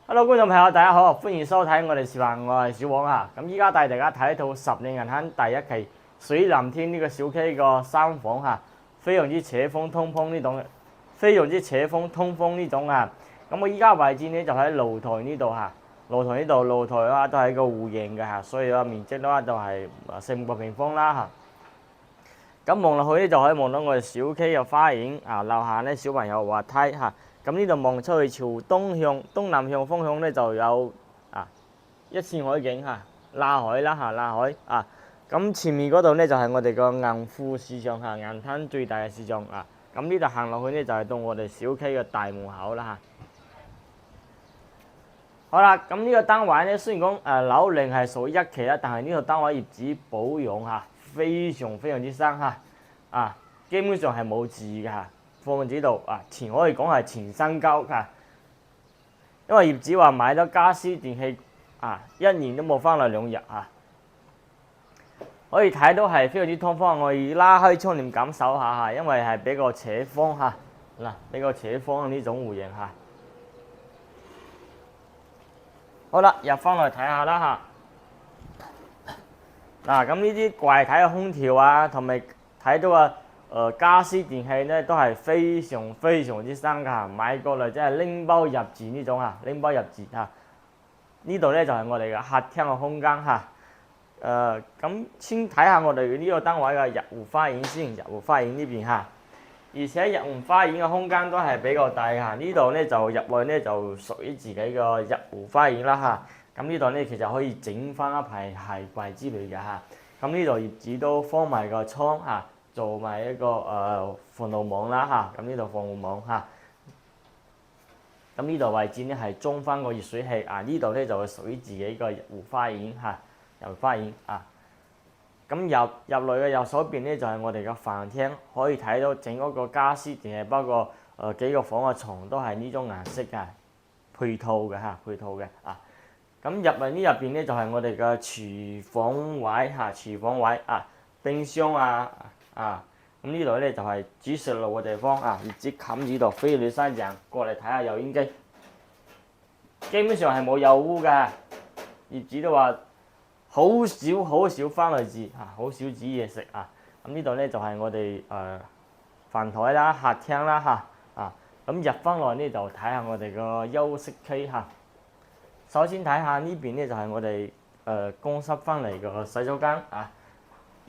Hello，觀眾朋友，大家好，歡迎收睇我哋視頻，我係小王啊。咁依家帶大家睇一套10年銀行第一期水藍天呢個小 K 個三房嚇，非常之斜風通風呢種，非常之斜風通風呢種啊。咁我依家位置呢就喺露台呢度嚇，露台呢度露台嘅話都係一個戶型嘅嚇，所以個面積嘅話就係4-5個平方啦嚇。咁望落去咧就可以望到我哋小 K 嘅花園啊，樓下咧小朋友滑梯嚇。咁呢度望出去朝東南向方向咧就有一線海景嚇，喇海啦嚇，喇海啊。咁前面嗰度咧就係我哋個銀富市場嚇，銀灘最大嘅市場啊。咁呢度行落去咧就係到我哋小 K 嘅大門口啦嚇。好啦，咁呢個單位咧雖然講樓齡係屬於一期啦，但係呢個單位業主保養嚇非常之新嚇啊，基本上係冇字嘅嚇。貨物指度啊，前可以講係前新交㗎，因為業主話買咗家私電器1年都冇翻嚟2日嚇，可以睇到係非常之通風。我要拉開窗簾感受下嚇，因為係比較斜方嚇，比較斜方呢種戶型嚇。好啦，入翻嚟睇下啦嚇。咁呢啲櫃體嘅空調啊，同埋睇到家私電器咧都係非常之新㗎，買過嚟真係拎包入住呢種啊，拎包入住嚇。呢度咧就係我哋嘅客廳嘅空間嚇。咁先睇下我哋呢個單位嘅入戶花園先，入戶花園呢邊嚇。而且入戶花園嘅空間都係比較大嚇，呢度咧就入內咧就屬於自己嘅入戶花園啦嚇。咁呢度咧其實可以整翻一排鞋櫃之類嘅嚇。咁呢度業主都放埋個倉嚇。做埋一個防盜網啦嚇，咁呢度防盜網嚇，咁呢度位置咧係裝翻個熱水器啊，呢度咧就係屬於自己個入戶花園嚇，入戶花園啊。咁入嚟嘅右手邊咧就係我哋嘅飯廳，可以睇到整嗰個家私電器，包括幾個房嘅床都係呢種顏色嘅配套嘅嚇，配套嘅啊。咁入嚟呢入邊咧就係我哋嘅廚房位嚇，廚房位啊，冰箱咁呢度咧就係煮食爐嘅地方啊，業主冚住度飛女山井過嚟睇下油煙機，基本上係冇油污㗎。業主都話好少翻嚟住嚇，好少煮嘢食啊。咁呢度咧就係我哋飯台啦、客廳啦嚇咁入翻來咧就睇下我哋個休息區嚇。首先睇下呢邊咧就係我哋公濕翻嚟個洗手間啊。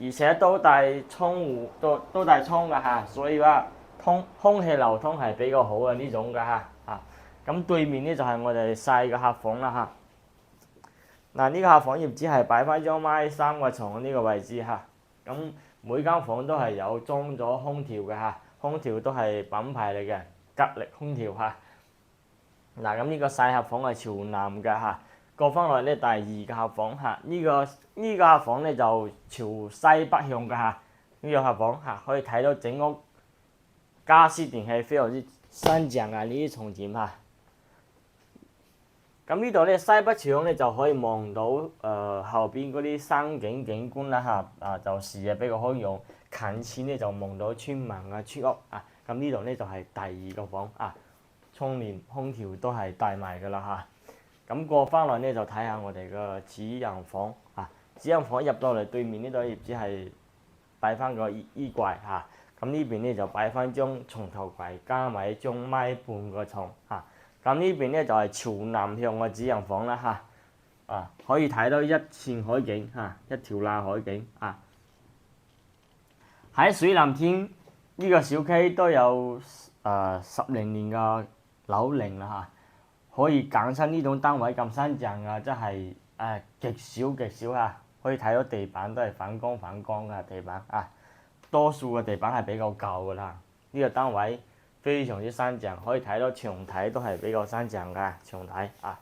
而且都帶窗戶，都帶窗㗎嚇，所以話空氣流通係比較好嘅呢種㗎嚇咁對面呢就係我哋細嘅客房啦嚇。呢個客房業主係擺翻張孖3個床呢個位置嚇。咁每間房都係有裝咗空調嘅嚇，空調都係品牌嚟嘅，格力空調嚇。咁呢個細客房係朝南嘅嚇。過翻來咧，第2個客房嚇，呢個客房咧就朝西北向嘅嚇，呢個客房嚇可以睇到整屋家私電器非常之新淨啊！呢啲重點嚇。咁呢度咧西北窗咧就可以望到後邊嗰啲山景景觀啦嚇，就視野比較開揚，近前咧就望到村民嘅村屋啊。咁呢度咧就係第2個房啊，窗簾空調都係帶埋㗎啦嚇。咁過翻來咧就睇下我哋個主人房啊，主人房入到嚟對面呢度業主係擺翻個衣櫃嚇，咁呢邊咧就擺翻張床頭櫃加埋一張米半個床嚇。咁呢邊咧就係朝南向嘅主人房啦嚇，可以睇到一線海景嚇，一條罅海景啊。喺水藍天呢個小 K 都有10年嘅樓齡啦嚇。可以揀親呢種單位咁新淨啊，真係極少嚇。可以睇到地板都係反光嘅地板啊，多數嘅地板係比較舊㗎啦。呢個單位非常之新淨，可以睇到牆體都係比較新淨嘅牆體啊，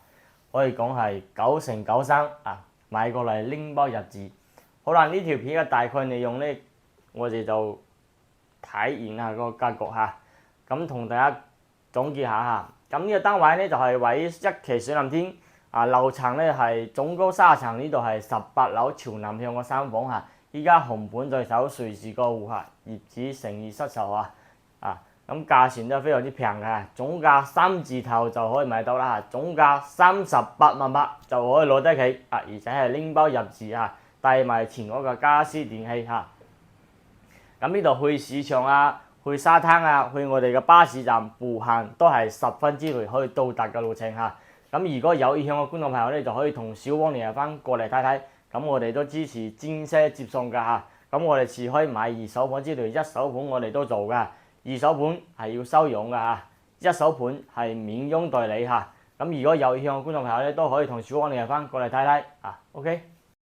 可以講係9成9新啊。買過嚟拎包入住。好啦，呢條片嘅大概內容咧，我哋就睇完下個格局嚇，咁同大家總結下嚇。咁呢個單位咧就係位於1期水藍天樓層咧係總高30層，呢度係18樓朝南向嘅3房嚇。依家紅盤在手，隨時過戶嚇，業主誠意出售咁價錢都非常之平嘅，總價3字頭就可以買到啦，總價38萬八就可以攞得起啊，而且係拎包入住啊，帶埋全屋嘅家私電器嚇。咁呢度去市場啊，去沙灘啊，去我哋嘅巴士站步行都係10分之內可以到達嘅路程嚇。咁如果有意向嘅觀眾朋友咧，就可以同小王聯繫翻過嚟睇睇。咁我哋都支持專車接送㗎嚇。咁我哋只可以買二手盤之類，一手盤我哋都做㗎。二手盤係要收佣㗎嚇，一手盤係免佣代理嚇。咁如果有意向嘅觀眾朋友咧，都可以同小王聯繫翻過嚟睇睇啊。OK。